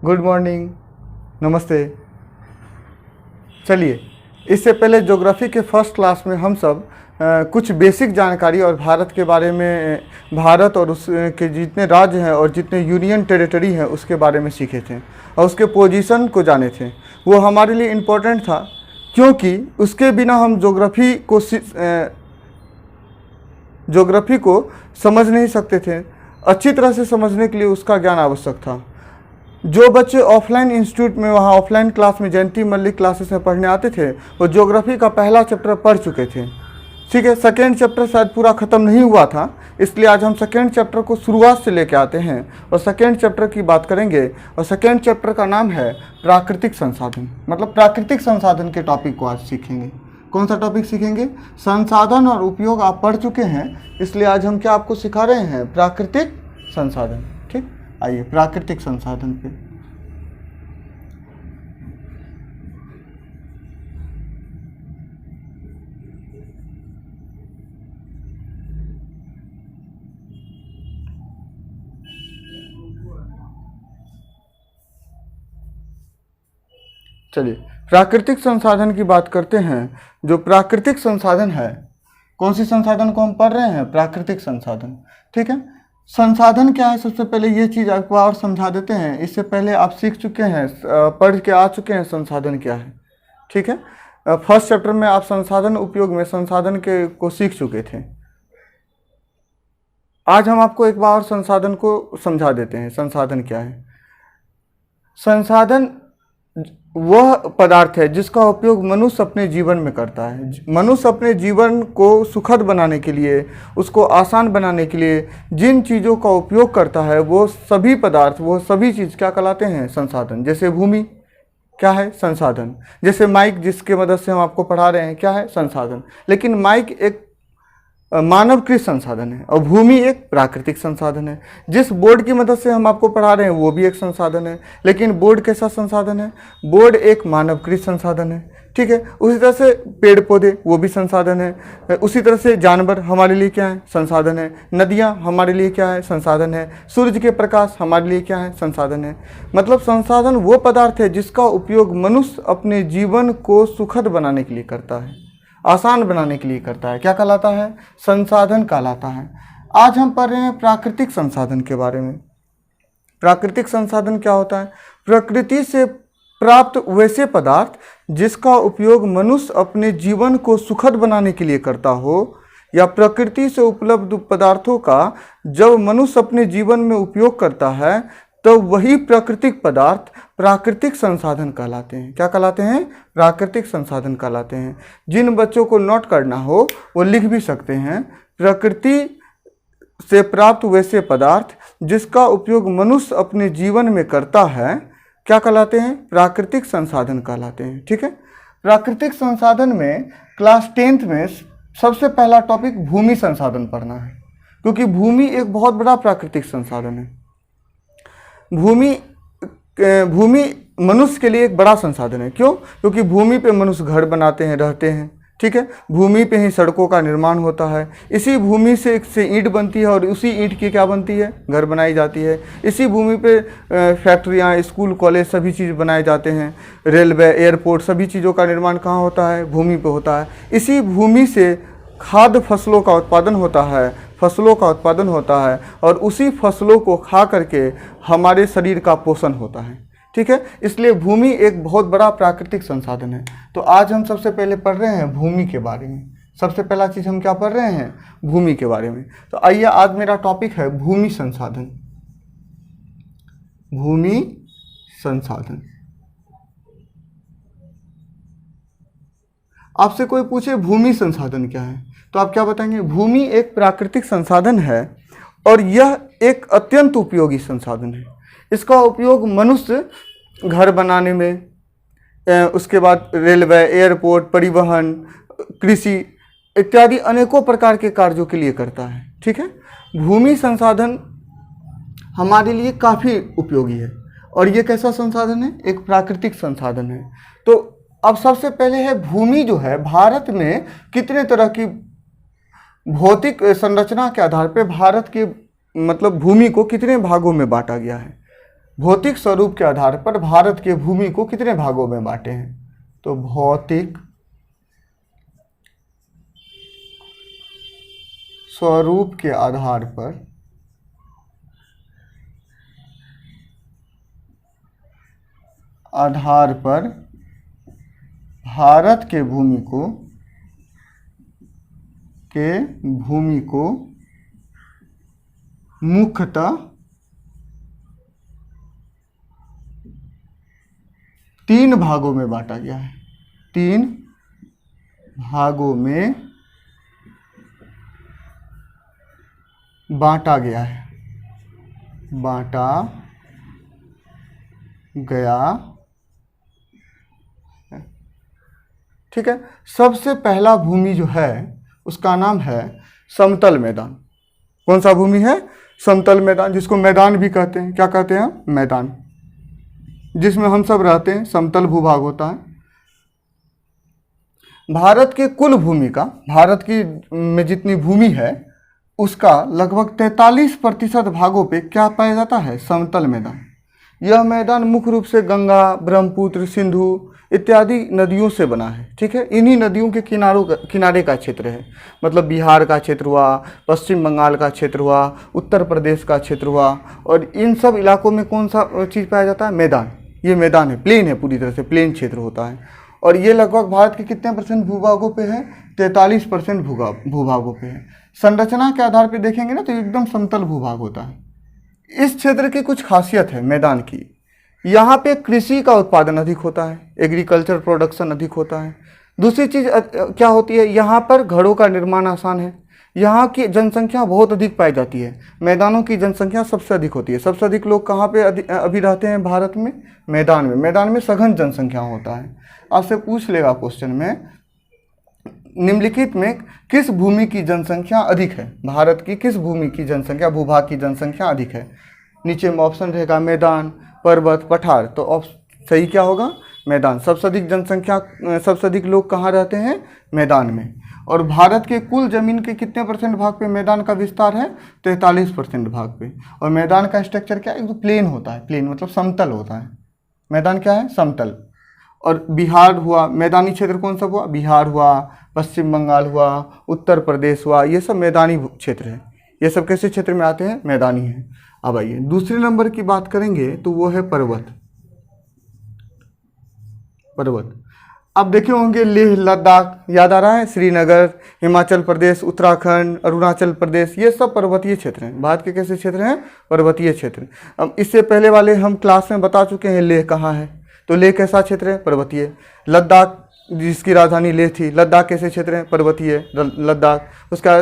Good morning, नमस्ते। चलिए, इससे पहले ज्योग्राफी के फर्स्ट क्लास में हम सब कुछ बेसिक जानकारी और भारत के बारे में, भारत और उसके जितने राज्य हैं और जितने यूनियन टेरिटरी हैं उसके बारे में सीखे थे और उसके पोजीशन को जाने थे। वो हमारे लिए इम्पोर्टेंट था क्योंकि उसके बिना हम ज्योग्राफी को समझ नहीं सकते थे। अच्छी तरह से समझने के लिए उसका ज्ञान आवश्यक था। जो बच्चे ऑफलाइन इंस्टीट्यूट में, वहाँ ऑफलाइन क्लास में जयंती मल्लिक क्लासेस में पढ़ने आते थे, वो ज्योग्राफी का पहला चैप्टर पढ़ चुके थे। ठीक है, सेकेंड चैप्टर शायद पूरा ख़त्म नहीं हुआ था, इसलिए आज हम सेकेंड चैप्टर को शुरुआत से लेके आते हैं और सेकेंड चैप्टर की बात करेंगे। और सेकेंड चैप्टर का नाम है प्राकृतिक संसाधन, मतलब प्राकृतिक संसाधन के टॉपिक को आज सीखेंगे। कौन सा टॉपिक सीखेंगे? संसाधन और उपयोग आप पढ़ चुके हैं, इसलिए आज हम क्या आपको सिखा रहे हैं? प्राकृतिक संसाधन। ठीक, आइए प्राकृतिक संसाधन पे। चलिए प्राकृतिक संसाधन की बात करते हैं। जो प्राकृतिक संसाधन है, कौन सी संसाधन को हम पढ़ रहे हैं? प्राकृतिक संसाधन। ठीक है, संसाधन क्या है? सबसे पहले ये चीज़ आपको और समझा देते हैं। इससे पहले आप सीख चुके हैं, पढ़ के आ चुके हैं संसाधन क्या है। ठीक है, फर्स्ट चैप्टर में आप संसाधन उपयोग में संसाधन के को सीख चुके थे। आज हम आपको एक बार और संसाधन को समझा देते हैं। संसाधन क्या है? संसाधन वह पदार्थ है जिसका उपयोग मनुष्य अपने जीवन में करता है। मनुष्य अपने जीवन को सुखद बनाने के लिए, उसको आसान बनाने के लिए जिन चीज़ों का उपयोग करता है, वो सभी पदार्थ, वो सभी चीज़ क्या कहलाते हैं? संसाधन। जैसे भूमि क्या है? संसाधन। जैसे माइक, जिसके मदद से हम आपको पढ़ा रहे हैं, क्या है? संसाधन। लेकिन माइक एक मानवकृत संसाधन है और भूमि एक प्राकृतिक संसाधन है। जिस बोर्ड की मदद से हम आपको पढ़ा रहे हैं वो भी एक संसाधन है, लेकिन बोर्ड कैसा संसाधन है? बोर्ड एक मानवकृत संसाधन है। ठीक है, उसी तरह से पेड़ पौधे वो भी संसाधन है। उसी तरह से जानवर हमारे लिए क्या है? संसाधन है। नदियाँ हमारे लिए क्या है? संसाधन है। सूर्य के प्रकाश हमारे लिए क्या है? संसाधन है। मतलब संसाधन वो पदार्थ है जिसका उपयोग मनुष्य अपने जीवन को सुखद बनाने के लिए करता है, आसान बनाने के लिए करता है। क्या कहलाता है? संसाधन कहलाता है। आज हम पढ़ रहे हैं प्राकृतिक संसाधन के बारे में। प्राकृतिक संसाधन क्या होता है? प्रकृति से प्राप्त वैसे पदार्थ जिसका उपयोग मनुष्य अपने जीवन को सुखद बनाने के लिए करता हो, या प्रकृति से उपलब्ध पदार्थों का जब मनुष्य अपने जीवन में उपयोग करता है तो वही प्राकृतिक पदार्थ प्राकृतिक संसाधन कहलाते हैं। क्या कहलाते हैं? प्राकृतिक संसाधन कहलाते हैं। जिन बच्चों को नोट करना हो वो लिख भी सकते हैं। प्रकृति से प्राप्त वैसे पदार्थ जिसका उपयोग मनुष्य अपने जीवन में करता है, क्या कहलाते हैं? प्राकृतिक संसाधन कहलाते हैं। ठीक है, प्राकृतिक संसाधन में क्लास 10th में सबसे पहला टॉपिक भूमि संसाधन पढ़ना है, क्योंकि भूमि एक बहुत बड़ा प्राकृतिक संसाधन है। भूमि मनुष्य के लिए एक बड़ा संसाधन है। क्यों? क्योंकि भूमि पे मनुष्य घर बनाते हैं, रहते हैं। ठीक है, भूमि पे ही सड़कों का निर्माण होता है। इसी भूमि से ईंट बनती है और उसी ईंट की क्या बनती है? घर बनाई जाती है। इसी भूमि पे फैक्ट्रियाँ, स्कूल, कॉलेज सभी चीज़ बनाए जाते हैं। रेलवे, एयरपोर्ट, सभी चीज़ों का निर्माण कहाँ होता है? भूमि पे होता है। इसी भूमि से खाद्य फसलों का उत्पादन होता है, फसलों का उत्पादन होता है और उसी फसलों को खा करके हमारे शरीर का पोषण होता है। ठीक है, इसलिए भूमि एक बहुत बड़ा प्राकृतिक संसाधन है। तो आज हम सबसे पहले पढ़ रहे हैं भूमि के बारे में। सबसे पहला चीज़ हम क्या पढ़ रहे हैं? भूमि के बारे में। तो आइए, आज मेरा टॉपिक है भूमि संसाधन। भूमि संसाधन। आपसे कोई पूछे भूमि संसाधन क्या है, तो आप क्या बताएंगे? भूमि एक प्राकृतिक संसाधन है और यह एक अत्यंत उपयोगी संसाधन है। इसका उपयोग मनुष्य घर बनाने में, उसके बाद रेलवे, एयरपोर्ट, परिवहन, कृषि इत्यादि अनेकों प्रकार के कार्यों के लिए करता है। ठीक है, भूमि संसाधन हमारे लिए काफ़ी उपयोगी है और ये कैसा संसाधन है? एक प्राकृतिक संसाधन है। तो अब सबसे पहले है भूमि जो है, भारत में कितने तरह की भौतिक संरचना के आधार पर भारत के मतलब भूमि को कितने भागों में बांटा गया है? भौतिक स्वरूप के आधार पर भारत के भूमि को कितने भागों में बांटे हैं? तो भौतिक स्वरूप के आधार पर भारत के भूमि को मुख्यतः 3 भागों में बांटा गया है। 3 भागों में बांटा गया है, ठीक है। सबसे पहला भूमि जो है उसका नाम है समतल मैदान। कौन सा भूमि है? समतल मैदान, जिसको मैदान भी कहते हैं। क्या कहते हैं? मैदान, जिसमें हम सब रहते हैं, समतल भूभाग होता है। भारत के कुल भूमि का, भारत की में जितनी भूमि है उसका लगभग 43% भागों पे क्या पाया जाता है? समतल मैदान। यह मैदान मुख्य रूप से गंगा, ब्रह्मपुत्र, सिंधु इत्यादि नदियों से बना है, ठीक है। इन्हीं नदियों के किनारे का क्षेत्र है। मतलब बिहार का क्षेत्र हुआ, पश्चिम बंगाल का क्षेत्र हुआ, उत्तर प्रदेश का क्षेत्र हुआ, और इन सब इलाकों में कौन सा चीज़ पाया जाता है? मैदान। ये मैदान है, प्लेन है, पूरी तरह से प्लेन क्षेत्र होता है। और ये लगभग भारत के कितने % भूभागों पे है? 43% भूभागों पे है। संरचना के आधार पर देखेंगे ना तो एकदम समतल भूभाग होता है। इस क्षेत्र की कुछ खासियत है मैदान की। यहाँ पे कृषि का उत्पादन अधिक होता है, एग्रीकल्चर प्रोडक्शन अधिक होता है। दूसरी चीज़ क्या होती है? यहाँ पर घरों का निर्माण आसान है। यहाँ की जनसंख्या बहुत अधिक पाई जाती है। मैदानों की जनसंख्या सबसे अधिक होती है। सबसे अधिक लोग कहाँ पे अभी रहते हैं भारत में? मैदान में। मैदान में सघन जनसंख्या होता है। आपसे पूछ लेगा क्वेश्चन में, निम्नलिखित में किस भूमि की जनसंख्या अधिक है? भारत की किस भूमि की जनसंख्या, भूभाग की जनसंख्या अधिक है? नीचे में ऑप्शन रहेगा मैदान, पर्वत, पठार। तो सही क्या होगा? मैदान। सबसे अधिक जनसंख्या, सबसे अधिक लोग कहाँ रहते हैं? मैदान में। और भारत के कुल जमीन के कितने % भाग पे मैदान का विस्तार है? 43% भाग पे। और मैदान का स्ट्रक्चर क्या है? एक तो प्लेन होता है, प्लेन मतलब समतल होता है। मैदान क्या है? समतल। और बिहार हुआ, मैदानी क्षेत्र कौन सा हुआ? बिहार हुआ, पश्चिम बंगाल हुआ, उत्तर प्रदेश हुआ, ये सब मैदानी क्षेत्र है। ये सब कैसे क्षेत्र में आते हैं? मैदानी है। अब आइए दूसरे नंबर की बात करेंगे तो वो है पर्वत। अब देखे होंगे लेह लद्दाख, याद आ रहा है? श्रीनगर, हिमाचल प्रदेश, उत्तराखंड, अरुणाचल प्रदेश, ये सब पर्वतीय क्षेत्र हैं। भारत के कैसे क्षेत्र हैं? पर्वतीय क्षेत्र। अब इससे पहले वाले हम क्लास में बता चुके हैं लेह कहाँ है। तो लेह कैसा क्षेत्र है? पर्वतीय। लद्दाख जिसकी राजधानी लेह थी, लद्दाख कैसे क्षेत्र है? पर्वतीय लद्दाख। उसका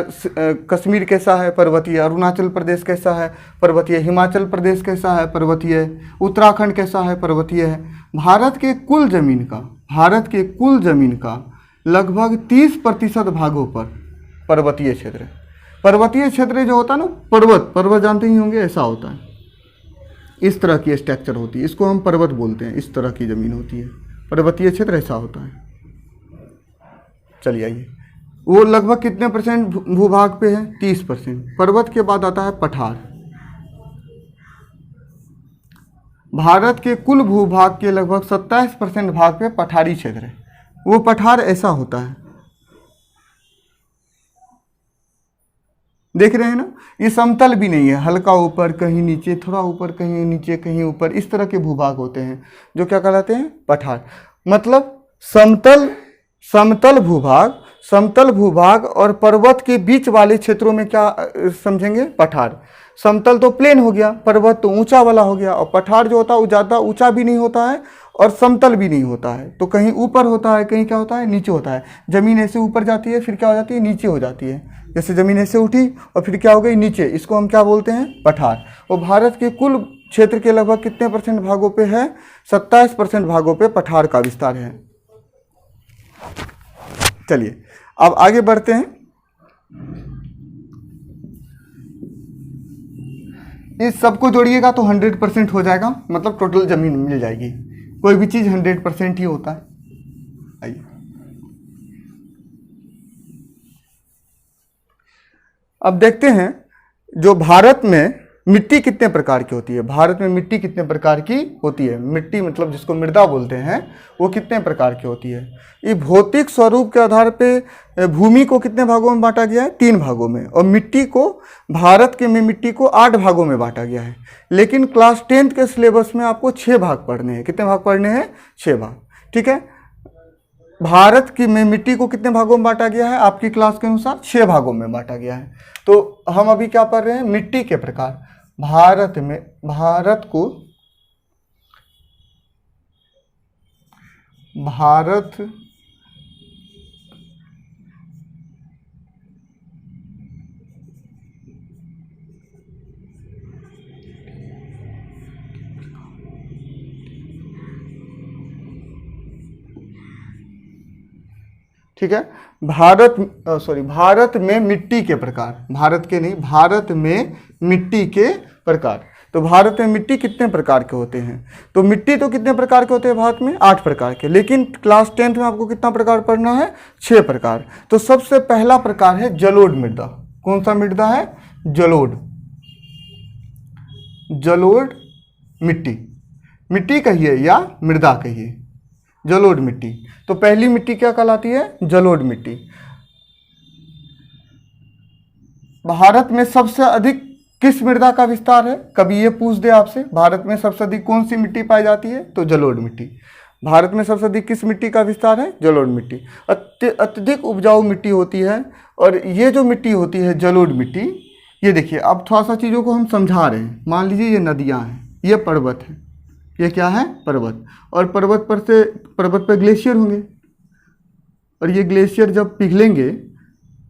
कश्मीर कैसा है? पर्वतीय। अरुणाचल प्रदेश कैसा है? पर्वतीय। हिमाचल प्रदेश कैसा है? पर्वतीय। उत्तराखंड कैसा है? पर्वतीय है। भारत के कुल जमीन का लगभग 30% भागों पर पर्वतीय क्षेत्र है। पर्वतीय क्षेत्र जो होता है ना, पर्वत जानते ही होंगे, ऐसा होता है। इस तरह की स्ट्रक्चर होती है, इसको हम पर्वत बोलते हैं। इस तरह की जमीन होती है, पर्वतीय क्षेत्र ऐसा होता है। चलिए आइए, वो लगभग कितने % भूभाग पे है? 30%। पर्वत के बाद आता है पठार। भारत के कुल भूभाग के लगभग 27% भाग पे पठारी क्षेत्र है। वो पठार ऐसा होता है, देख रहे हैं ना? ये समतल भी नहीं है, हल्का ऊपर कहीं नीचे, थोड़ा ऊपर कहीं नीचे, कहीं ऊपर, इस तरह के भूभाग होते हैं जो क्या कहलाते हैं? पठार। मतलब समतल भूभाग और पर्वत के बीच वाले क्षेत्रों में क्या समझेंगे? पठार। समतल तो प्लेन हो गया, पर्वत तो ऊंचा वाला हो गया, और पठार जो होता है वो ज़्यादा ऊंचा भी नहीं होता है और समतल भी नहीं होता है। तो कहीं ऊपर होता है, कहीं क्या होता है? नीचे होता है। जमीन ऐसे ऊपर जाती है, फिर क्या हो जाती है? नीचे हो जाती है। जैसे जमीन ऐसे उठी और फिर क्या हो गई? नीचे। इसको हम क्या बोलते हैं? पठार। और भारत के कुल क्षेत्र के लगभग कितने % भागों पे है? 27% भागों पे पठार का विस्तार है। चलिए अब आगे बढ़ते हैं। इस सबको जोड़िएगा तो 100% हो जाएगा, मतलब टोटल जमीन मिल जाएगी। कोई भी चीज़ 100% ही होता है। आइए अब देखते हैं जो भारत में मिट्टी कितने प्रकार की होती है? भारत में मिट्टी कितने प्रकार की होती है? मिट्टी मतलब जिसको मृदा बोलते हैं, वो कितने प्रकार की होती है? ये भौतिक स्वरूप के आधार पे भूमि को कितने भागों में बांटा गया है? 3 भागों में। और मिट्टी को, भारत के में मिट्टी को 8 भागों में बांटा गया है। लेकिन क्लास 10th के सिलेबस में आपको 6 भाग पढ़ने हैं। कितने भाग पढ़ने हैं? 6 भाग। ठीक है, भारत की में मिट्टी को कितने भागों में बांटा गया है? आपकी क्लास के अनुसार 6 भागों में बांटा गया है। तो हम अभी क्या पढ़ रहे हैं? मिट्टी के प्रकार। भारत में, भारत ठीक है, भारत में मिट्टी के प्रकार, भारत के नहीं, भारत में मिट्टी के प्रकार। तो भारत में मिट्टी कितने प्रकार के होते हैं? तो मिट्टी तो कितने प्रकार के होते हैं भारत में? 8 प्रकार के। लेकिन क्लास 10th में आपको कितना प्रकार पढ़ना है? 6 प्रकार। तो सबसे पहला प्रकार है जलोढ़ मृदा। कौन सा मृदा है? जलोढ़, जलोढ़ मिट्टी, मिट्टी कहिए या मृदा कहिए, जलोढ़ मिट्टी। तो पहली मिट्टी क्या कहलाती है? जलोढ़ मिट्टी। भारत में सबसे अधिक किस मृदा का विस्तार है? कभी ये पूछ दे आपसे, भारत में सबसे अधिक कौन सी मिट्टी पाई जाती है? तो जलोढ़ मिट्टी। भारत में सबसे अधिक किस मिट्टी का विस्तार है? जलोढ़ मिट्टी। अत्यधिक उपजाऊ मिट्टी होती है। और ये जो मिट्टी होती है जलोढ़ मिट्टी, ये देखिए, अब थोड़ा सा चीज़ों को हम समझा रहे हैं। मान लीजिए ये नदियाँ हैं, ये पर्वत है, ये क्या है? पर्वत। और पर्वत पर ग्लेशियर होंगे। और ये ग्लेशियर जब पिघलेंगे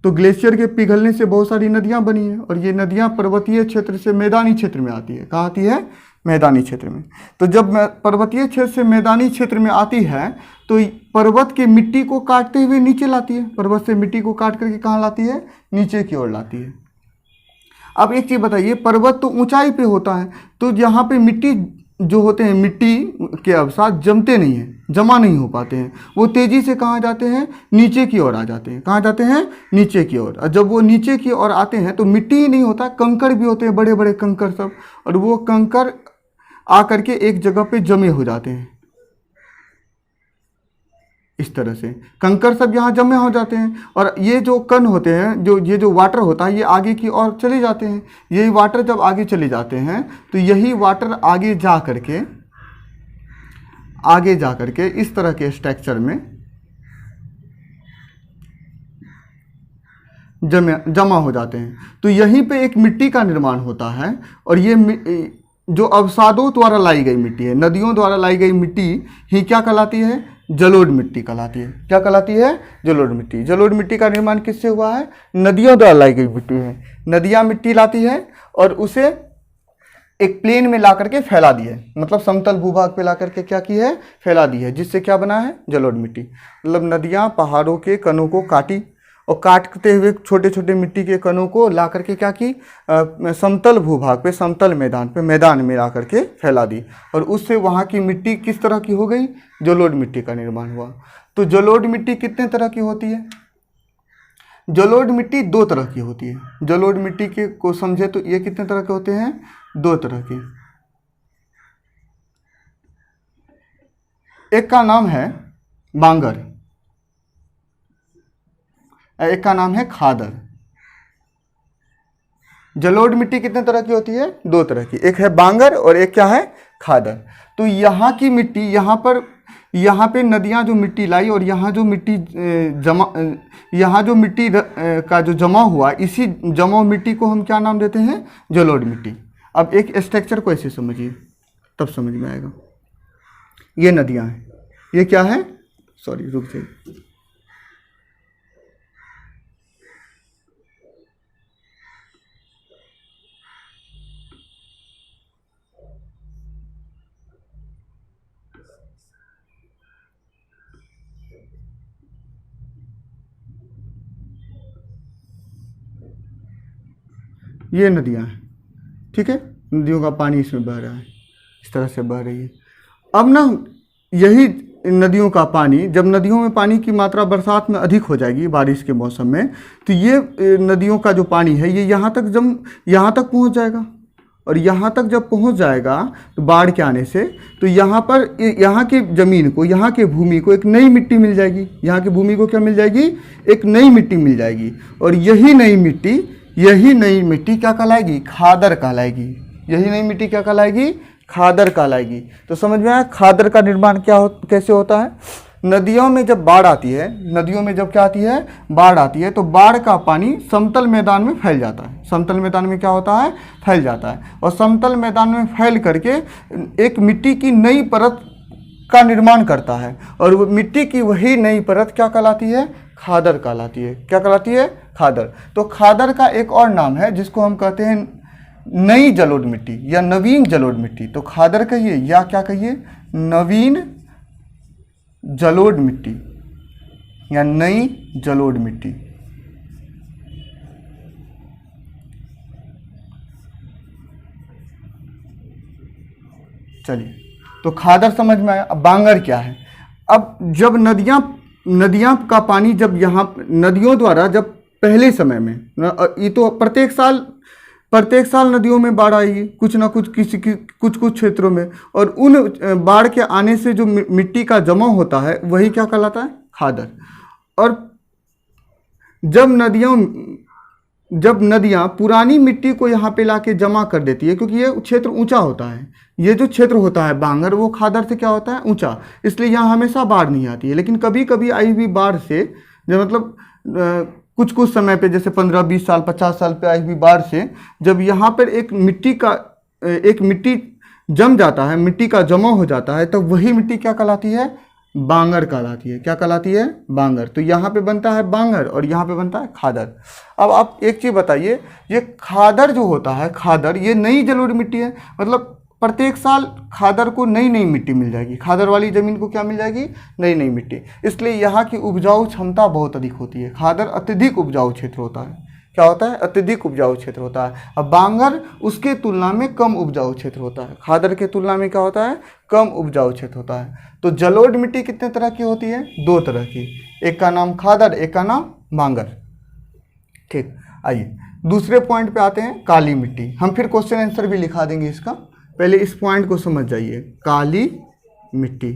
तो ग्लेशियर के पिघलने से बहुत सारी नदियां बनी हैं। और ये नदियां पर्वतीय क्षेत्र से मैदानी क्षेत्र में आती है। कहाँ आती है? मैदानी क्षेत्र में। तो जब पर्वतीय क्षेत्र से मैदानी क्षेत्र में आती है तो पर्वत के मिट्टी को काटते हुए नीचे लाती है। पर्वत से मिट्टी को काट करके कहाँ लाती है? नीचे की ओर लाती है। अब एक चीज़ बताइए, पर्वत तो ऊंचाई पे होता है, तो यहाँ पे मिट्टी जो होते हैं, मिट्टी के अवसाद जमते नहीं हैं, जमा नहीं हो पाते हैं। वो तेज़ी से कहाँ जाते हैं? नीचे की ओर आ जाते हैं। कहाँ जाते हैं? नीचे की ओर। और जब वो नीचे की ओर आते हैं तो मिट्टी ही नहीं होता, कंकड़ भी होते हैं, बड़े बड़े कंकड़ सब। और वो कंकड़ आ करके एक जगह पे जमे हो जाते हैं। इस तरह से कंकड़ सब यहाँ जमे हो जाते हैं। और ये जो कण होते हैं, ये जो वाटर होता है, ये आगे की ओर चले जाते हैं। यही वाटर जब आगे चले जाते हैं तो यही वाटर आगे जा करके इस तरह के स्ट्रक्चर में जमा हो जाते हैं। तो यहीं पे एक मिट्टी का निर्माण होता है। और ये जो अवसादों द्वारा लाई गई मिट्टी है, नदियों द्वारा लाई गई मिट्टी ही क्या कहलाती है? जलोढ़ मिट्टी कहलाती है। क्या कहलाती है? जलोढ़ मिट्टी। जलोढ़ मिट्टी का निर्माण किससे हुआ है? नदियों द्वारा लाई गई मिट्टी है। नदियाँ मिट्टी लाती है और उसे एक प्लेन में ला करके फैला दी है, मतलब समतल भूभाग पे ला करके क्या की है? फैला दी है, जिससे क्या बना है? जलोढ़ मिट्टी। मतलब नदियाँ पहाड़ों के कणों को काटी और काटते हुए छोटे छोटे मिट्टी के कणों को ला करके क्या की? समतल भूभाग पे, समतल मैदान में ला करके फैला दी। और उससे वहाँ की मिट्टी किस तरह की हो गई? जलोढ़ मिट्टी का निर्माण हुआ। तो जलोढ़ मिट्टी कितने तरह की होती है? जलोढ़ मिट्टी 2 तरह की होती है। जलोढ़ मिट्टी के को समझे तो ये कितने तरह के होते हैं? 2 तरह के। एक का नाम है बांगर, एक का नाम है खादर। जलोढ़ मिट्टी कितने तरह की होती है? 2 तरह की। एक है बांगर और एक क्या है? खादर। तो यहाँ की मिट्टी, यहाँ पे नदियाँ जो मिट्टी लाई और यहाँ जो मिट्टी का जो जमा हुआ, इसी जमा मिट्टी को हम क्या नाम देते हैं? जलोढ़ मिट्टी। अब एक स्ट्रक्चर को ऐसे समझिए, तब समझ में आएगा। ये नदियाँ हैं, ये क्या है? सॉरी, रुक जाइए। ये नदियाँ हैं, ठीक है? नदियों का पानी इसमें बह रहा है, इस तरह से बह रही है। अब ना यही नदियों का पानी, जब नदियों में पानी की मात्रा बरसात में अधिक हो जाएगी बारिश के मौसम में, तो ये नदियों का जो पानी है ये यहाँ तक पहुँच जाएगा। और यहाँ तक जब पहुँच जाएगा तो बाढ़ के आने से, तो यहाँ पर यहाँ की ज़मीन को, यहाँ की भूमि को एक नई मिट्टी मिल जाएगी। यहाँ की भूमि को क्या मिल जाएगी? एक नई मिट्टी मिल जाएगी। और यही नई मिट्टी क्या कहलाएगी? खादर कहलाएगी। यही नई मिट्टी क्या कहलाएगी? खादर कहलाएगी। तो समझ में आया खादर का निर्माण कैसे होता है? नदियों में जब बाढ़ आती है, नदियों में जब क्या आती है? बाढ़ आती है, तो बाढ़ का पानी समतल मैदान में फैल जाता है। समतल मैदान में क्या होता है? फैल जाता है। और समतल मैदान में फैल करके एक मिट्टी की नई परत का निर्माण करता है। और वो मिट्टी की वही नई परत क्या कहलाती है? खादर कहलाती है। क्या कहलाती है? खादर। तो खादर का एक और नाम है जिसको हम कहते हैं नई जलोढ़ मिट्टी या नवीन जलोढ़ मिट्टी। तो खादर कहिए या क्या कहिए? नवीन जलोढ़ मिट्टी या नई जलोढ़ मिट्टी। चलिए, तो खादर समझ में आया। अब बांगर क्या है? अब जब नदियां का पानी जब यहाँ नदियों द्वारा जब पहले समय में, ये तो प्रत्येक साल नदियों में बाढ़ आएगी, कुछ ना कुछ कुछ क्षेत्रों में। और उन बाढ़ के आने से जो मिट्टी का जमाव होता है वही क्या कहलाता है? खादर। और जब नदियाँ पुरानी मिट्टी को यहाँ पे लाके जमा कर देती है, क्योंकि ये क्षेत्र ऊंचा होता है, ये जो क्षेत्र होता है बांगर, वो खादर से क्या होता है? ऊंचा। इसलिए यहाँ हमेशा बाढ़ नहीं आती है। लेकिन कभी कभी आई हुई बाढ़ से, जो मतलब कुछ समय पे, जैसे 15-20 साल 50 साल पे आई हुई बाढ़ से, जब यहाँ पर एक मिट्टी जम जाता है, मिट्टी का जमा हो जाता है, तब वही मिट्टी क्या कहलाती है? बांगर कहलाती है। क्या कहलाती है? बांगर। तो यहाँ पे बनता है बांगर और यहाँ पे बनता है खादर। अब आप एक चीज़ बताइए, ये खादर जो होता है, खादर ये नई जलोढ़ मिट्टी है। मतलब प्रत्येक साल खादर को नई नई मिट्टी मिल जाएगी। खादर वाली ज़मीन को क्या मिल जाएगी? नई नई मिट्टी। इसलिए यहाँ की उपजाऊ क्षमता बहुत अधिक होती है। खादर अत्यधिक उपजाऊ क्षेत्र होता है। क्या होता है? अत्यधिक उपजाऊ क्षेत्र होता है। अब बांगर उसके तुलना में कम उपजाऊ क्षेत्र होता है। खादर के तुलना में क्या होता है? कम उपजाऊ क्षेत्र होता है। तो जलोढ़ मिट्टी कितने तरह की होती है? 2 तरह की। एक का नाम खादर, एक का नाम बांगर। ठीक, आइए दूसरे पॉइंट पे आते हैं, काली मिट्टी। हम फिर क्वेश्चन आंसर भी लिखा देंगे इसका, पहले इस पॉइंट को समझ जाइए। काली मिट्टी,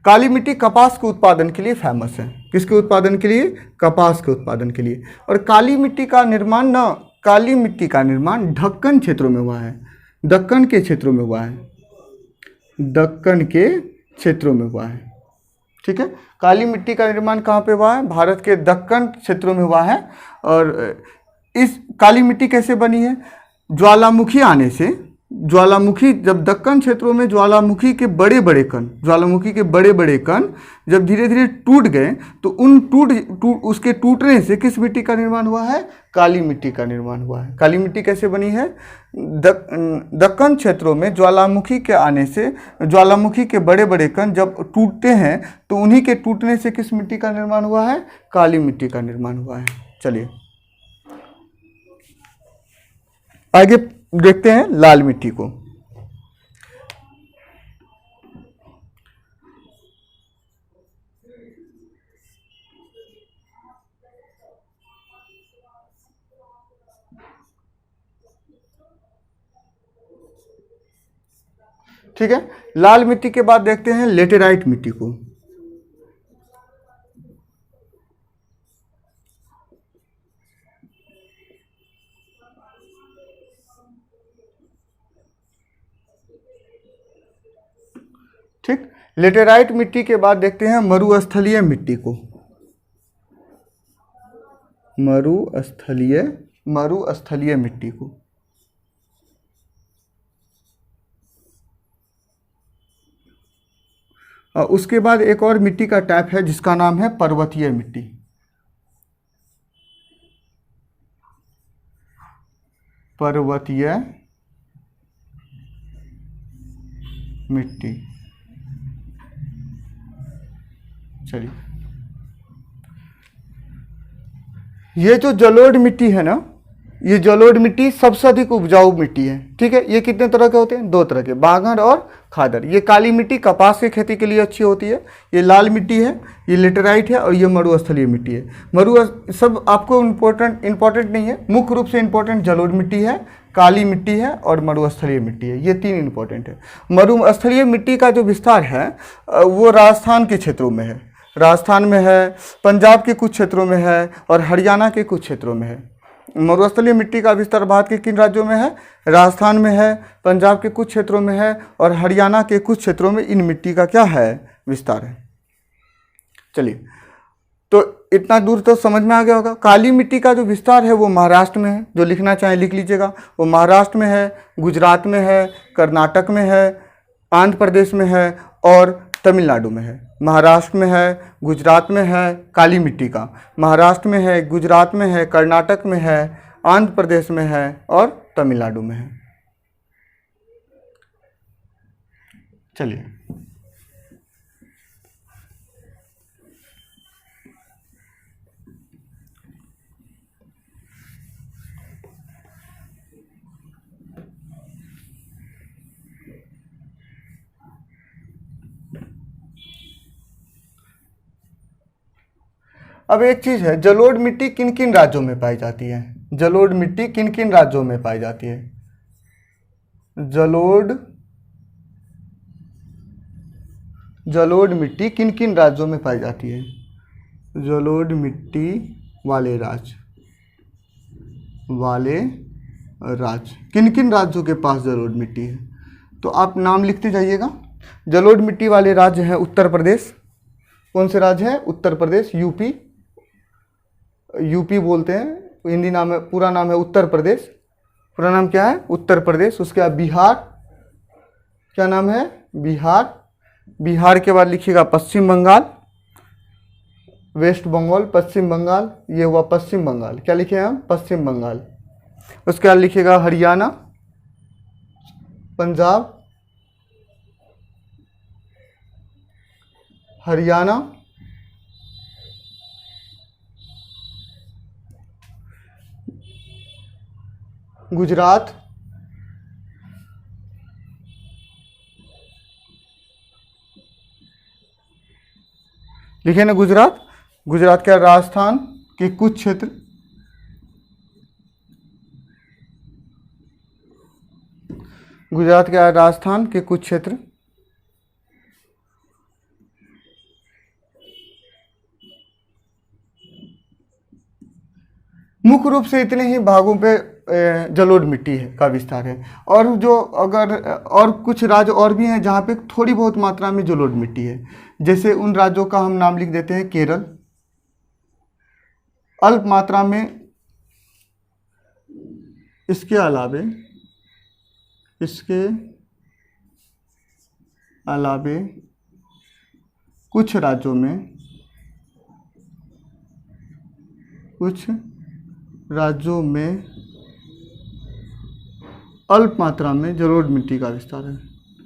काली मिट्टी कपास के उत्पादन के लिए फेमस है। किसके उत्पादन के लिए? कपास के उत्पादन के लिए। और काली मिट्टी का निर्माण दक्कन क्षेत्रों में हुआ है। दक्कन के क्षेत्रों में हुआ है। दक्कन के क्षेत्रों में हुआ है। ठीक है, काली मिट्टी का निर्माण कहाँ पे हुआ है? भारत के दक्कन क्षेत्रों में हुआ है। और इस काली मिट्टी कैसे बनी है? ज्वालामुखी आने से, ज्वालामुखी जब दक्कन क्षेत्रों में ज्वालामुखी के बड़े बड़े कण जब धीरे धीरे टूट गए, तो उसके टूटने से किस मिट्टी का निर्माण हुआ है? काली मिट्टी का निर्माण हुआ है। काली मिट्टी कैसे बनी है? दक्कन क्षेत्रों में ज्वालामुखी के आने से, ज्वालामुखी के बड़े बड़े कण जब टूटते हैं, तो उन्हीं के टूटने से किस मिट्टी का निर्माण हुआ है? काली मिट्टी का निर्माण हुआ है। चलिए आगे देखते हैं लाल मिट्टी को। ठीक है, लाल मिट्टी के बाद देखते हैं लेटेराइट मिट्टी को। ठीक, लेटेराइट मिट्टी के बाद देखते हैं मरुस्थलीय मिट्टी को। मरुस्थलीय मिट्टी को। और उसके बाद एक और मिट्टी का टाइप है जिसका नाम है पर्वतीय मिट्टी। पर्वतीय मिट्टी। चलिए, ये जो जलोढ़ मिट्टी है ना, ये जलोढ़ मिट्टी सबसे अधिक उपजाऊ मिट्टी है। ठीक है, ये कितने तरह के होते हैं? 2 तरह के, बांगर और खादर। ये काली मिट्टी कपास की खेती के लिए अच्छी होती है, ये लाल मिट्टी है, ये लेटेराइट है, और ये मरुस्थलीय मिट्टी है। सब आपको इम्पोर्टेंट नहीं है, मुख्य रूप से इम्पोर्टेंट जलोढ़ मिट्टी है, काली मिट्टी है और मरुस्थलीय मिट्टी है, ये 3 इम्पोर्टेंट है। मरुस्थलीय मिट्टी का जो विस्तार है वो राजस्थान के क्षेत्रों में है, राजस्थान में है, पंजाब के कुछ क्षेत्रों में है और हरियाणा के कुछ क्षेत्रों में है। मरुस्थलीय मिट्टी का विस्तार भारत के किन राज्यों में है? राजस्थान में है, पंजाब के कुछ क्षेत्रों में है और हरियाणा के कुछ क्षेत्रों में इन मिट्टी का क्या है? विस्तार है। चलिए, तो इतना दूर तो समझ में आ गया होगा। काली मिट्टी का जो विस्तार है वो महाराष्ट्र में है, जो लिखना चाहें लिख लीजिएगा। वो महाराष्ट्र में है, गुजरात में है, कर्नाटक में है, आंध्र प्रदेश में है और तमिलनाडु में है। महाराष्ट्र में है, गुजरात में है काली मिट्टी का, महाराष्ट्र में है, गुजरात में है, कर्नाटक में है, आंध्र प्रदेश में है और तमिलनाडु में है। चलिए, अब एक चीज है, जलोढ़ मिट्टी किन किन राज्यों में पाई जाती है? जलोढ़ मिट्टी किन किन राज्यों में पाई जाती है? जलोढ़ मिट्टी किन किन राज्यों में पाई जाती है? जलोढ़ मिट्टी वाले राज्य किन किन राज्यों के पास जलोढ़ मिट्टी है? तो आप नाम लिखते जाइएगा। जलोढ़ मिट्टी वाले राज्य हैं उत्तर प्रदेश। कौन से राज्य हैं? उत्तर प्रदेश, यूपी बोलते हैं, हिंदी नाम है, पूरा नाम है उत्तर प्रदेश। पूरा नाम क्या है? उत्तर प्रदेश। उसके बाद बिहार, क्या नाम है? बिहार के बाद लिखिएगा पश्चिम बंगाल, वेस्ट बंगाल, पश्चिम बंगाल, ये हुआ पश्चिम बंगाल। क्या लिखे हम? पश्चिम बंगाल। उसके बाद लिखिएगा हरियाणा, पंजाब, हरियाणा, गुजरात, लिखे ना गुजरात। गुजरात के राजस्थान के कुछ क्षेत्र, गुजरात के राजस्थान के कुछ क्षेत्र, मुख्य रूप से इतने ही भागों पे जलोढ़ मिट्टी है का विस्तार है। और जो अगर और कुछ राज्य और भी हैं जहाँ पे थोड़ी बहुत मात्रा में जलोढ़ मिट्टी है, जैसे उन राज्यों का हम नाम लिख देते हैं केरल, अल्प मात्रा में। इसके अलावे कुछ राज्यों में अल्प मात्रा में जलोढ़ मिट्टी का विस्तार है।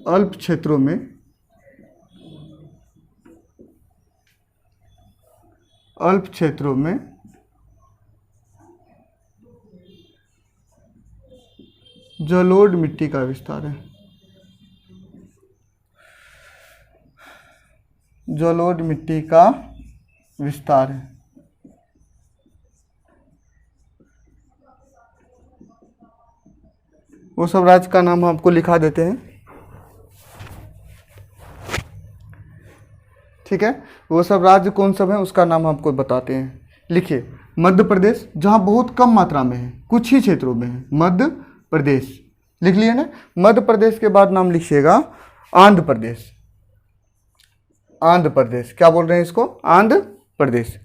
अल्प क्षेत्रों में जलोढ़ मिट्टी का विस्तार है। जलोढ़ मिट्टी का विस्तार है। वो सब राज्य का नाम आपको लिखा देते हैं। ठीक है, वो सब राज्य कौन सब हैं उसका नाम आपको बताते हैं। लिखिए, मध्य प्रदेश, जहाँ बहुत कम मात्रा में है, कुछ ही क्षेत्रों में है, मध्य प्रदेश। लिख लिए ना? मध्य प्रदेश के बाद नाम लिखिएगा आंध्र प्रदेश। क्या बोल रहे हैं इसको? आंध्र प्रदेश।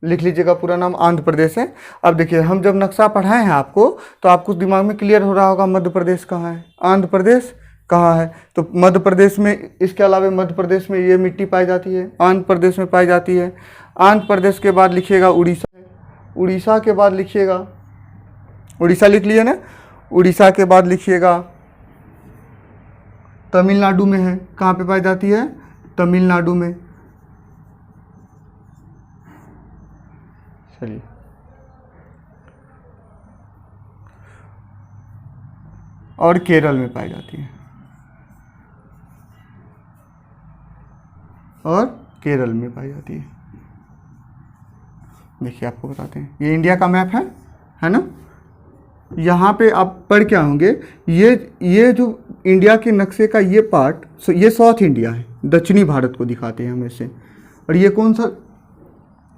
लिख लीजिएगा, पूरा नाम आंध्र प्रदेश है। अब देखिए, हम जब नक्शा पढ़ाए हैं आपको तो आपको दिमाग में क्लियर हो रहा होगा मध्य प्रदेश कहाँ है, आंध्र प्रदेश कहाँ है। तो मध्य प्रदेश में, इसके अलावा मध्य प्रदेश में ये मिट्टी पाई जाती है, आंध्र प्रदेश में पाई जाती है। आंध्र प्रदेश के बाद लिखिएगा उड़ीसा के बाद लिखिएगा, उड़ीसा लिख लिए ना? उड़ीसा के बाद लिखिएगा तमिलनाडु में है। कहाँ पे पाई जाती है? तमिलनाडु में। चलिए, और केरल में पाई जाती है, और केरल में पाई जाती है। देखिए आपको बताते हैं, ये इंडिया का मैप है ना। यहाँ पे आप पढ़ के होंगे, ये जो इंडिया के नक्शे का ये पार्ट, ये साउथ इंडिया है, दक्षिणी भारत को दिखाते हैं हम ऐसे। और ये कौन सा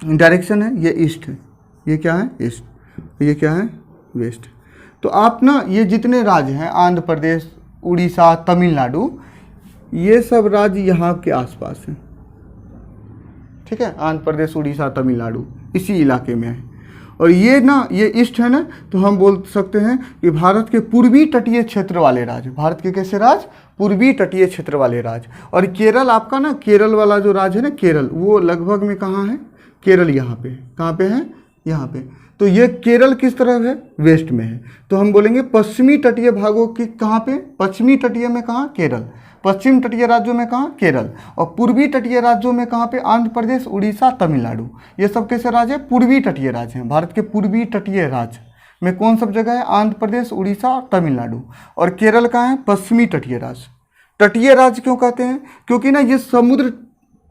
डायरेक्शन है, ये ईस्ट है। ये क्या है, ईस्ट। ये क्या है, वेस्ट। तो आप ना ये जितने राज्य हैं, आंध्र प्रदेश, उड़ीसा, तमिलनाडु, ये सब राज्य यहाँ के आसपास हैं, ठीक है। आंध्र प्रदेश, उड़ीसा, तमिलनाडु इसी इलाके में है। और ये ना, ये ईस्ट है ना, तो हम बोल सकते हैं कि भारत के पूर्वी तटीय क्षेत्र वाले राज्य, भारत के कैसे राज्य, पूर्वी तटीय क्षेत्र वाले राज्य। और केरल आपका ना, केरल वाला जो राज्य है ना, केरल, वो लगभग में कहाँ है, केरल यहाँ पे है। कहाँ पे है, यहाँ पे। तो ये केरल किस तरफ है, वेस्ट में है। तो हम बोलेंगे पश्चिमी तटीय भागों की कहाँ पे, पश्चिमी तटीय में कहाँ, केरल। पश्चिम तटीय राज्यों में कहाँ, केरल। और पूर्वी तटीय राज्यों में कहाँ पे, आंध्र प्रदेश, उड़ीसा, तमिलनाडु। ये सब कैसे राज्य है, पूर्वी तटीय राज्य हैं। भारत के पूर्वी तटीय राज्य में कौन सब जगह है, आंध्र प्रदेश, उड़ीसा और तमिलनाडु। और केरल कहाँ है, पश्चिमी तटीय राज्य। तटीय राज्य क्यों कहते हैं, क्योंकि ना ये समुद्र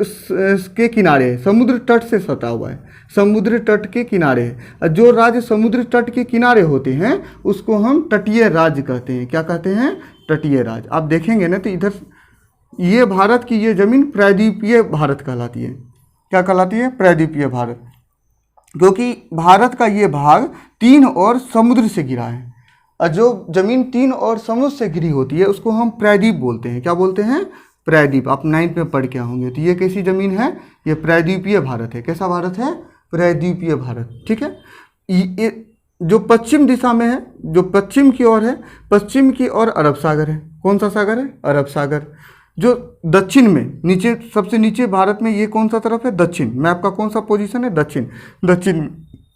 के किनारे है, समुद्र तट से सटा हुआ है, समुद्र तट के किनारे है। जो राज्य समुद्र तट के किनारे होते हैं उसको हम तटीय राज्य कहते हैं। क्या कहते हैं, तटीय राज्य। आप देखेंगे ना तो इधर ये भारत की ये जमीन प्रायद्वीपीय भारत कहलाती है। क्या कहलाती है, प्रायद्वीपीय भारत, क्योंकि भारत का ये भाग 3 और समुद्र से घिरा है। और जो जमीन 3 और समुद्र से घिरी होती है उसको हम प्रायद्वीप बोलते हैं। क्या बोलते हैं, प्रायद्वीप। आप 9th में पढ़ के होंगे। तो ये कैसी जमीन है, ये प्रायद्वीपीय भारत है। कैसा भारत है, प्रायद्वीपीय भारत, ठीक है। ये जो पश्चिम दिशा में है, जो पश्चिम की ओर है, पश्चिम की ओर अरब सागर है। कौन सा सागर है, अरब सागर। जो दक्षिण में, नीचे, सबसे नीचे भारत में ये कौन सा तरफ है, दक्षिण। मैप का कौन सा पोजीशन है, दक्षिण। दक्षिण में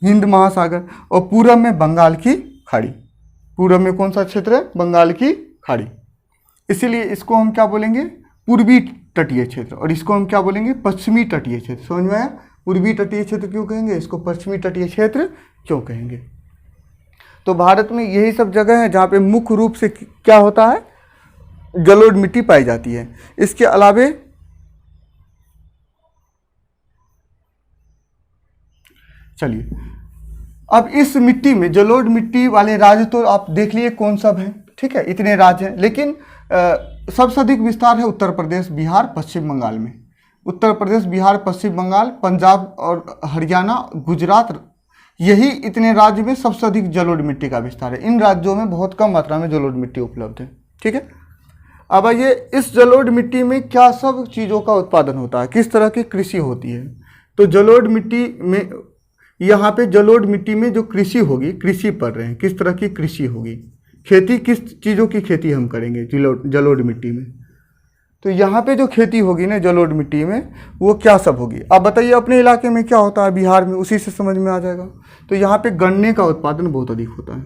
हिंद महासागर। और पूरब में बंगाल की खाड़ी। पूरब में कौन सा क्षेत्र है, बंगाल की खाड़ी। इसीलिए इसको हम क्या बोलेंगे, पूर्वी तटीय क्षेत्र। और इसको हम क्या बोलेंगे, पश्चिमी तटीय क्षेत्र। समझ में आया, पूर्वी तटीय क्षेत्र क्यों कहेंगे, इसको पश्चिमी तटीय क्षेत्र क्यों कहेंगे। तो भारत में यही सब जगह है जहाँ पे मुख्य रूप से क्या होता है, जलोढ़ मिट्टी पाई जाती है। इसके अलावे चलिए, अब इस मिट्टी में, जलोढ़ मिट्टी वाले राज्य तो आप देख लिए कौन सब हैं, ठीक है, इतने राज्य हैं। लेकिन सबसे अधिक विस्तार है उत्तर प्रदेश, बिहार, पश्चिम बंगाल में। उत्तर प्रदेश, बिहार, पश्चिम बंगाल, पंजाब और हरियाणा, गुजरात, यही इतने राज्य में सबसे अधिक जलोढ़ मिट्टी का विस्तार है। इन राज्यों में बहुत कम मात्रा में जलोढ़ मिट्टी उपलब्ध है, ठीक है। अब आइए, इस जलोढ़ मिट्टी में क्या सब चीज़ों का उत्पादन होता है, किस तरह की कृषि होती है। तो जलोढ़ मिट्टी में, यहाँ पे जलोढ़ मिट्टी में जो कृषि होगी, कृषि पढ़ रहे हैं, किस तरह की कृषि होगी, खेती, किस चीज़ों की खेती हम करेंगे जलोढ़ मिट्टी में। तो यहाँ पे जो खेती होगी ना जलोढ़ मिट्टी में, वो क्या सब होगी। अब बताइए अपने इलाके में क्या होता है, बिहार में, उसी से समझ में आ जाएगा। तो यहाँ पे गन्ने का उत्पादन बहुत अधिक होता है।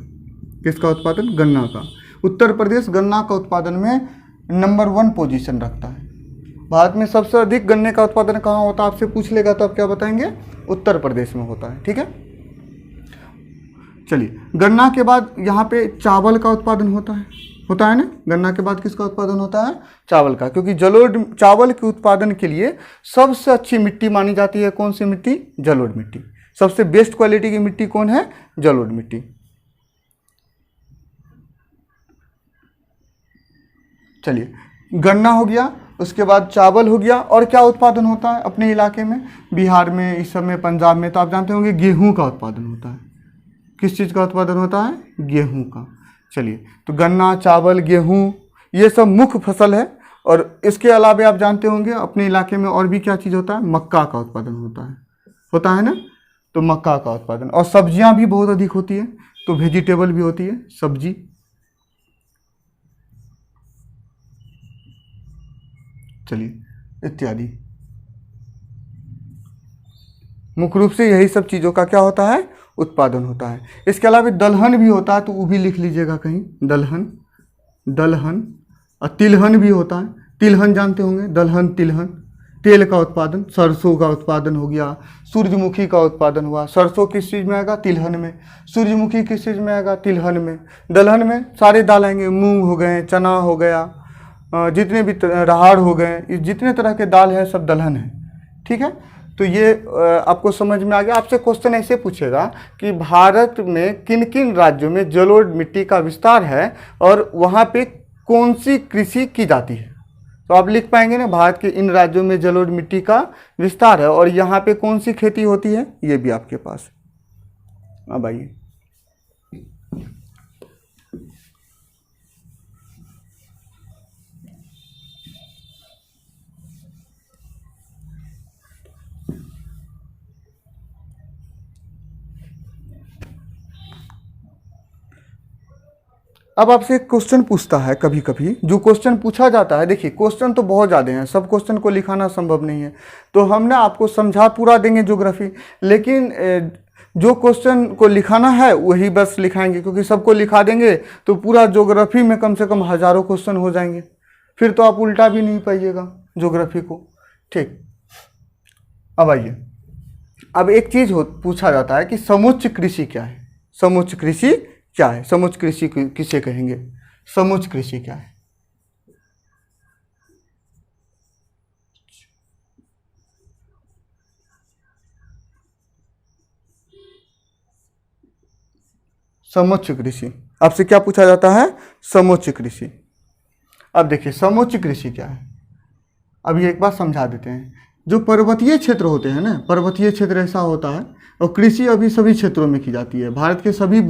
किसका उत्पादन, गन्ना का। उत्तर प्रदेश गन्ना का उत्पादन में नंबर 1 पोजीशन रखता है। भारत में सबसे अधिक गन्ने का उत्पादन कहाँ होता है, आपसे पूछ लेगा तो आप क्या बताएंगे, उत्तर प्रदेश में होता है, ठीक है। चलिए, गन्ना के बाद यहाँ पे चावल का उत्पादन होता है ना। गन्ना के बाद किसका उत्पादन होता है, चावल का, क्योंकि जलोढ़ चावल के उत्पादन के लिए सबसे अच्छी मिट्टी मानी जाती है कौन सी मिट्टी, जलोढ़ मिट्टी। सबसे बेस्ट क्वालिटी की मिट्टी कौन है, जलोढ़ मिट्टी। चलिए, गन्ना हो गया, उसके बाद चावल हो गया, और क्या उत्पादन होता है अपने इलाके में, बिहार में, इस समय पंजाब में, तो आप जानते होंगे गेहूं का उत्पादन होता है। किस चीज़ का उत्पादन होता है, गेहूं का। चलिए, तो गन्ना, चावल, गेहूं, ये सब मुख्य फसल है। और इसके अलावे आप जानते होंगे अपने इलाके में और भी क्या चीज़ होता है, मक्का का उत्पादन होता है ना। तो मक्का का उत्पादन, और सब्जियां भी बहुत अधिक होती है, तो वेजिटेबल भी होती है, सब्जी। चलिए, इत्यादि मुख्य रूप से यही सब चीज़ों का क्या होता है, उत्पादन होता है। इसके अलावा दलहन भी होता है, तो वो भी लिख लीजिएगा कहीं, दलहन और तिलहन भी होता है। तिलहन जानते होंगे, दलहन, तिलहन। तेल का उत्पादन, सरसों का उत्पादन हो गया, सूरजमुखी का उत्पादन हुआ। सरसों किस चीज़ में आएगा? तिलहन में। सूरजमुखी किस चीज़ में आएगा? तिलहन में। दलहन में सारे दाल आएंगे, मूंग हो गए, चना हो गया, जितने भी राहड़ हो गए, ये जितने तरह के दाल हैं सब दलहन है। ठीक है, तो ये आपको समझ में आ गया। आपसे क्वेश्चन ऐसे पूछेगा कि भारत में किन किन राज्यों में जलोढ़ मिट्टी का विस्तार है और वहाँ पे कौन सी कृषि की जाती है। तो आप लिख पाएंगे ना, भारत के इन राज्यों में जलोढ़ मिट्टी का विस्तार है और यहाँ पे कौन सी खेती होती है, ये भी आपके पास। अब आइए, अब आपसे एक क्वेश्चन पूछता है कभी कभी, जो क्वेश्चन पूछा जाता है, देखिए क्वेश्चन तो बहुत ज़्यादा हैं, सब क्वेश्चन को लिखाना संभव नहीं है, तो हम ना आपको समझा पूरा देंगे ज्योग्राफी, लेकिन जो क्वेश्चन को लिखाना है वही बस लिखाएंगे, क्योंकि सबको लिखा देंगे तो पूरा ज्योग्राफी में कम से कम हज़ारों क्वेश्चन हो जाएंगे, फिर तो आप उल्टा भी नहीं पाइएगा ज्योग्राफी को। ठीक, अब आइए, अब एक चीज़ पूछा जाता है कि समुच्च कृषि क्या है। समुच्च कृषि क्या है? समुच्च कृषि किसे कहेंगे? समुच्च कृषि क्या है? समुच्च कृषि, आपसे क्या पूछा जाता है? समुच्च कृषि। अब देखिए समुच्च कृषि क्या है, अब ये एक बार समझा देते हैं। जो पर्वतीय क्षेत्र होते हैं ना, पर्वतीय क्षेत्र ऐसा होता है, और कृषि अभी सभी क्षेत्रों में की जाती है। भारत के सभी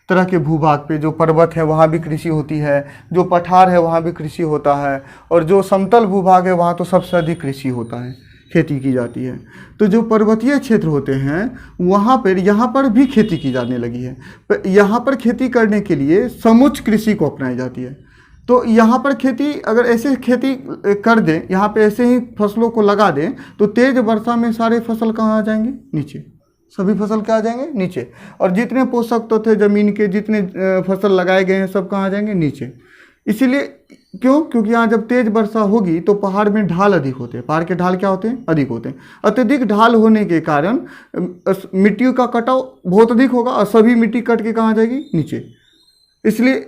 तरह के भूभाग पे जो पर्वत है वहाँ भी कृषि होती है, जो पठार है वहाँ भी कृषि होता है, और जो समतल भूभाग है वहाँ तो सबसे अधिक कृषि होता है, खेती की जाती है। तो जो पर्वतीय क्षेत्र होते हैं वहाँ पर, यहाँ पर भी खेती की जाने लगी है। यहाँ पर खेती करने के लिए समुच्च कृषि को अपनाई जाती है। तो यहाँ पर खेती, अगर ऐसे खेती कर दें, यहाँ पे ऐसे ही फसलों को लगा दें, तो तेज वर्षा में सारे फसल कहाँ आ जाएंगे? नीचे। सभी फसल क्या आ जाएंगे? नीचे। और जितने पोषक तो थे ज़मीन के, जितने फसल लगाए गए हैं, सब कहाँ आ जाएंगे? नीचे। इसीलिए क्यों? क्योंकि यहाँ जब तेज वर्षा होगी तो पहाड़ में ढाल अधिक होते हैं। पहाड़ के ढाल क्या होते हैं? अधिक होते हैं। अत्यधिक ढाल होने के कारण मिट्टी का कटाव बहुत अधिक होगा और सभी मिट्टी कट के कहाँ आ जाएगी? नीचे। इसलिए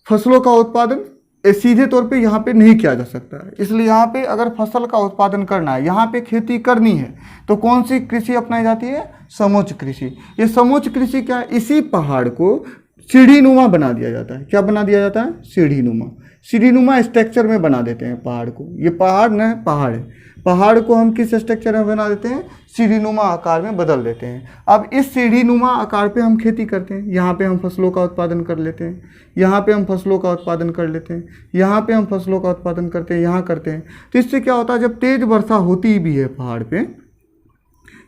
फसलों का उत्पादन सीधे तौर पे यहाँ पे नहीं किया जा सकता है। इसलिए यहाँ पे अगर फसल का उत्पादन करना है, यहाँ पे खेती करनी है, तो कौन सी कृषि अपनाई जाती है? समुच्च कृषि। ये समुच्च कृषि क्या है? इसी पहाड़ को सीढ़ीनुमा बना दिया जाता है। क्या बना दिया जाता है? सीढ़ीनुमा। सीढ़ीनुमा स्ट्रक्चर में बना देते हैं पहाड़ को। ये पहाड़ न पहाड़ है, पहाड़ को हम किस स्ट्रक्चर में बना देते हैं? सीढ़ीनुमा आकार में बदल देते हैं। अब इस सीढ़ीनुमा आकार पे हम खेती करते हैं। यहाँ पे हम फसलों का उत्पादन कर लेते हैं, यहाँ पे हम फसलों का उत्पादन कर लेते हैं, यहाँ पे हम फसलों का उत्पादन करते हैं, यहाँ करते हैं। तो इससे क्या होता है, जब तेज वर्षा होती भी है पहाड़ पे,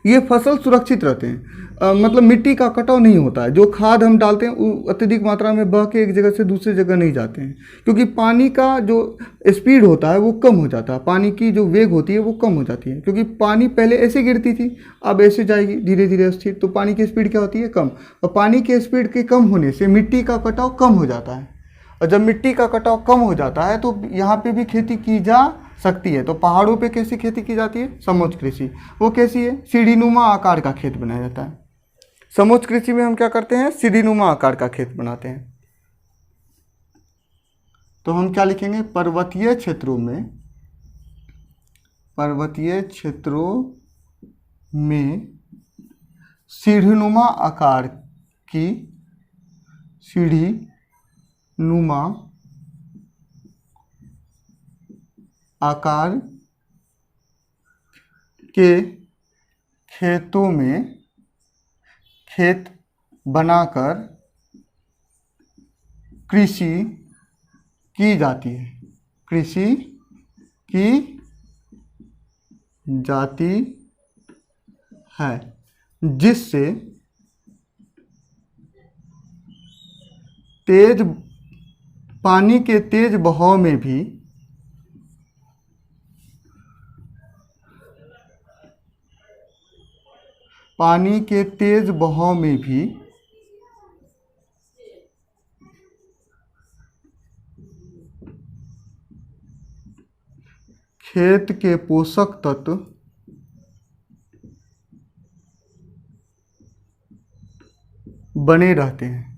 ये फसल सुरक्षित रहते हैं। मतलब मिट्टी का कटाव नहीं होता है। जो खाद हम डालते हैं वो अत्यधिक मात्रा में बह के एक जगह से दूसरी जगह नहीं जाते हैं, क्योंकि पानी का जो स्पीड होता है वो कम हो जाता है, पानी की जो वेग होती है वो कम हो जाती है। क्योंकि पानी पहले ऐसे गिरती थी, अब ऐसे जाएगी धीरे धीरे स्थिर, तो पानी की स्पीड क्या होती है? कम। और पानी के स्पीड के कम होने से मिट्टी का कटाव कम हो जाता है, और जब मिट्टी का कटाव कम हो जाता है तो यहाँ पे भी खेती की जा सकती है। तो पहाड़ों पे कैसी खेती की जाती है? समुच्च कृषि। वो कैसी है? सीढ़ीनुमा आकार का खेत बनाया जाता है। समुच्च कृषि में हम क्या करते हैं? सीढ़ीनुमा आकार का खेत बनाते हैं। तो हम क्या लिखेंगे? पर्वतीय क्षेत्रों में, पर्वतीय क्षेत्रों में सीढ़ीनुमा आकार की, सीढ़ीनुमा आकार के खेतों में खेत बनाकर कृषि की जाती है, कृषि की जाती है, जिससे तेज पानी के तेज बहाव में भी पानी के तेज बहाव में भी खेत के पोषक तत्व बने रहते हैं।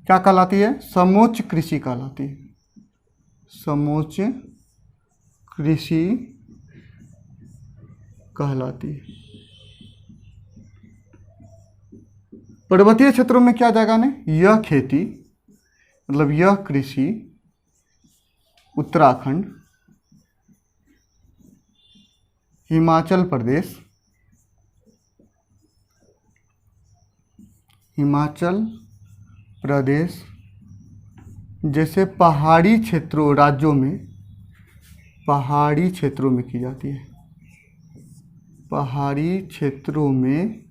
क्या कहलाती है? समोच्च कृषि कहलाती है। समोच्च कृषि कहलाती है। पर्वतीय क्षेत्रों में क्या जाएगा ने? यह खेती मतलब यह कृषि उत्तराखंड, हिमाचल प्रदेश, जैसे पहाड़ी राज्यों में, पहाड़ी क्षेत्रों में की जाती है। पहाड़ी क्षेत्रों में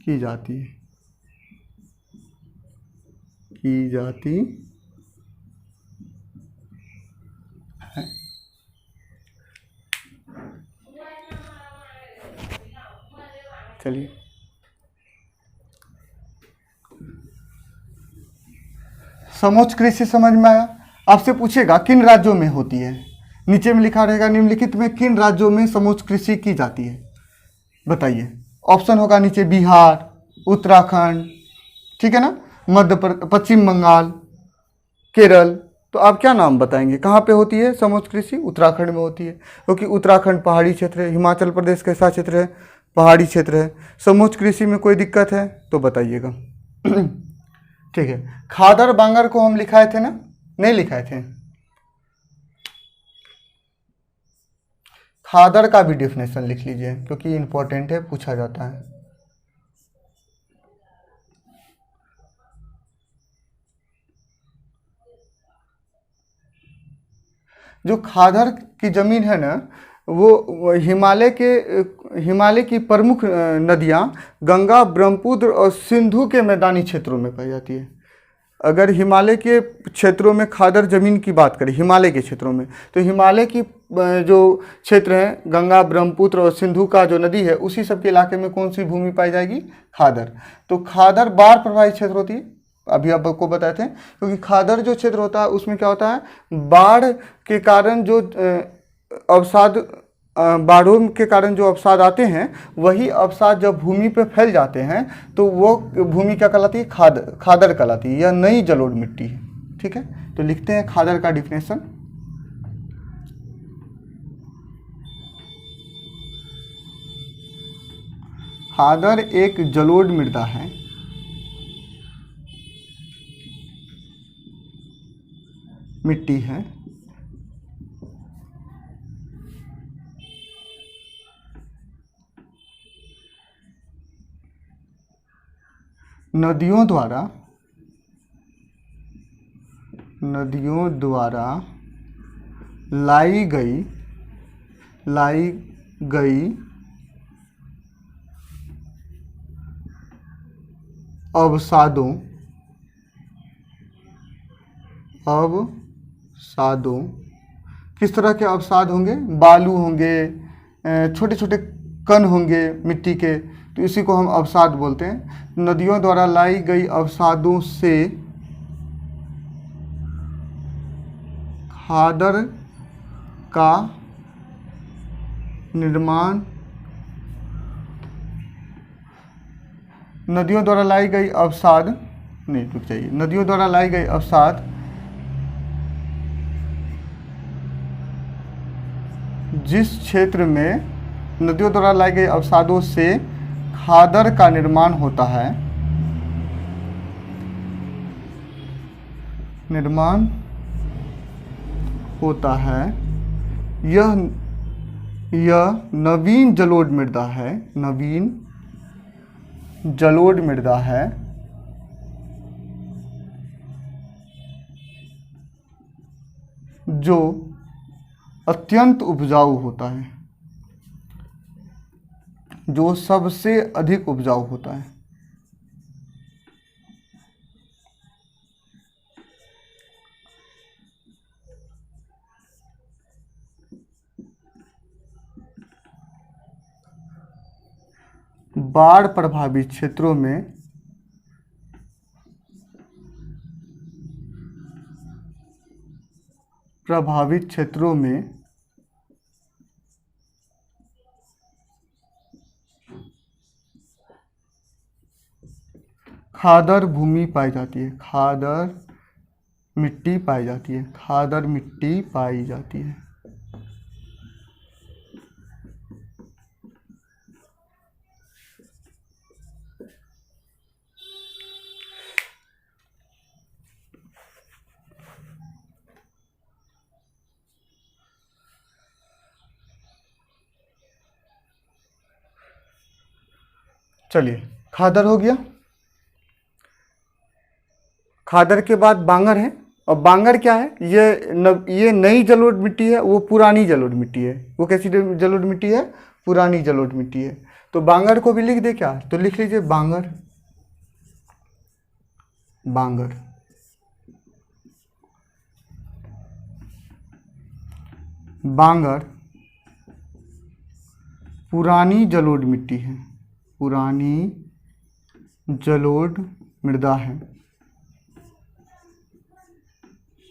की जाती है, चलिए समोच्च कृषि समझ में आया। आपसे पूछेगा किन राज्यों में होती है, नीचे में लिखा रहेगा निम्नलिखित में किन राज्यों में समोच्च कृषि की जाती है, बताइए। ऑप्शन होगा नीचे बिहार, उत्तराखंड, ठीक है ना, पश्चिम बंगाल, केरल। तो आप क्या नाम बताएंगे, कहाँ पे होती है समोच्च कृषि? उत्तराखंड में होती है, क्योंकि उत्तराखंड पहाड़ी क्षेत्र है। हिमाचल प्रदेश कैसा क्षेत्र है? पहाड़ी क्षेत्र है। समोच्च कृषि में कोई दिक्कत है तो बताइएगा। ठीक है। खादर बांगर को हम लिखाए थे ना, नहीं लिखाए थे? खादर का भी डेफिनेशन लिख लीजिए क्योंकि इंपॉर्टेंट है, पूछा जाता है। जो खादर की जमीन है ना, वो हिमालय की प्रमुख नदियाँ गंगा, ब्रह्मपुत्र और सिंधु के मैदानी क्षेत्रों में पाई जाती है। अगर हिमालय के क्षेत्रों में खादर जमीन की बात करें, हिमालय के क्षेत्रों में, तो हिमालय की जो क्षेत्र है गंगा, ब्रह्मपुत्र और सिंधु का जो नदी है, उसी सब के इलाके में कौन सी भूमि पाई जाएगी? खादर। तो खादर बाढ़ प्रभावित क्षेत्र होती है, अभी आपको बताए थे, क्योंकि खादर जो क्षेत्र होता है उसमें क्या होता है, बाढ़ के कारण जो अवसाद बाढ़ों के कारण जो अवसाद आते हैं, वही अवसाद जब भूमि पर फैल जाते हैं तो वो भूमि क्या कहलाती है? खादर कहलाती है। यह नई जलोढ़ मिट्टी है। ठीक है, तो लिखते हैं खादर का डिफिनेशन। खादर एक जलोढ़ मृदा है मिट्टी है नदियों द्वारा लाई गई अवसादों किस तरह के अवसाद होंगे? बालू होंगे, छोटे छोटे कण होंगे मिट्टी के, तो इसी को हम अवसाद बोलते हैं। नदियों द्वारा लाई गई अवसादों से खादर का निर्माण, नदियों द्वारा लाई गई अवसाद नहीं, रुक जाइए, नदियों द्वारा लाई गई अवसाद जिस क्षेत्र में नदियों द्वारा लाई गई अवसादों से खादर का निर्माण होता है, यह नवीन जलोढ़ मृदा है, जो अत्यंत उपजाऊ होता है, जो सबसे अधिक उपजाऊ होता है। बाढ़ प्रभावित क्षेत्रों में प्रभावित क्षेत्रों में खादर भूमि पाई जाती है। खादर मिट्टी पाई जाती है। खादर मिट्टी पाई जाती है। चलिए, खादर हो गया। खादर के बाद बांगर है। और बांगर क्या है? ये नई जलोढ़ मिट्टी है, वो पुरानी जलोढ़ मिट्टी है। वो कैसी जलोढ़ मिट्टी है? पुरानी जलोढ़ मिट्टी है। तो बांगर को भी लिख दे क्या? तो लिख लीजिए बांगर। बांगर बांगर पुरानी जलोढ़ मिट्टी है। पुरानी जलोढ़ मृदा है,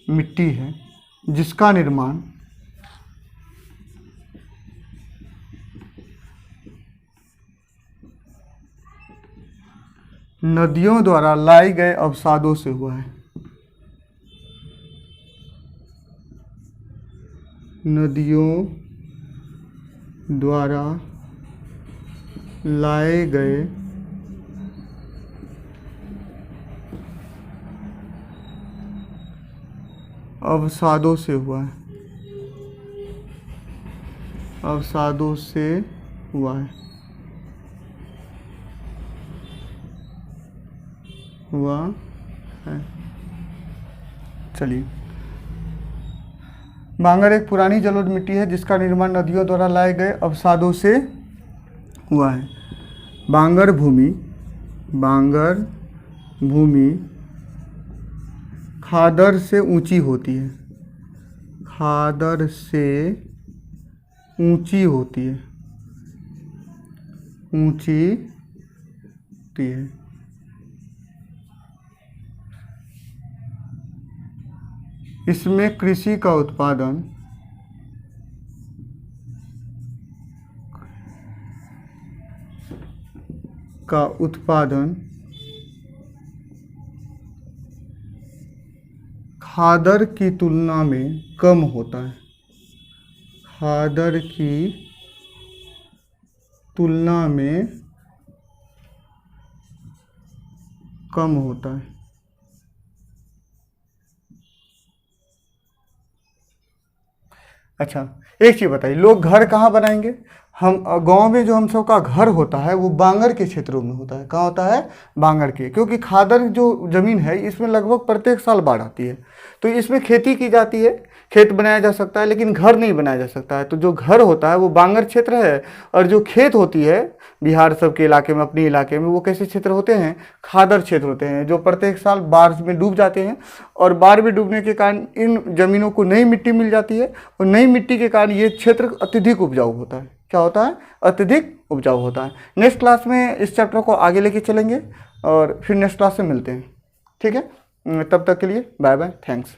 मिट्टी है, जिसका निर्माण नदियों द्वारा लाए गए अवसादों से हुआ है। नदियों द्वारा लाए गए अवसादों से हुआ है। अवसादों से हुआ है। हुआ है। चलिए, बांगर एक पुरानी जलोढ़ मिट्टी है जिसका निर्माण नदियों द्वारा लाए गए अवसादों से हुआ है। बांगर भूमि खादर से ऊंची होती है। खादर से ऊंची होती है। ऊंची होती है। इसमें कृषि का उत्पादन खादर की तुलना में कम होता है। खादर की तुलना में कम होता है। अच्छा, एक चीज़ बताइए, लोग घर कहाँ बनाएंगे? हम गांव में जो हम सबका घर होता है वो बांगर के क्षेत्रों में होता है। कहाँ होता है? बांगर के, क्योंकि खादर जो ज़मीन है इसमें लगभग प्रत्येक साल बाढ़ आती है। तो इसमें खेती की जाती है, खेत बनाया जा सकता है, लेकिन घर नहीं बनाया जा सकता है। तो जो घर होता है वो बांगर क्षेत्र है, और जो खेत होती है बिहार सबके इलाके में, अपने इलाके में, वो कैसे क्षेत्र होते हैं? खादर क्षेत्र होते हैं, जो प्रत्येक साल बाढ़ में डूब जाते हैं। और बाढ़ में डूबने के कारण इन जमीनों को नई मिट्टी मिल जाती है, और नई मिट्टी के कारण ये क्षेत्र अत्यधिक उपजाऊ होता है। क्या होता है? अत्यधिक उपजाऊ होता है। नेक्स्ट क्लास में इस चैप्टर को आगे लेके चलेंगे, और फिर नेक्स्ट क्लास में मिलते हैं। ठीक है, तब तक के लिए बाय बाय, थैंक्स।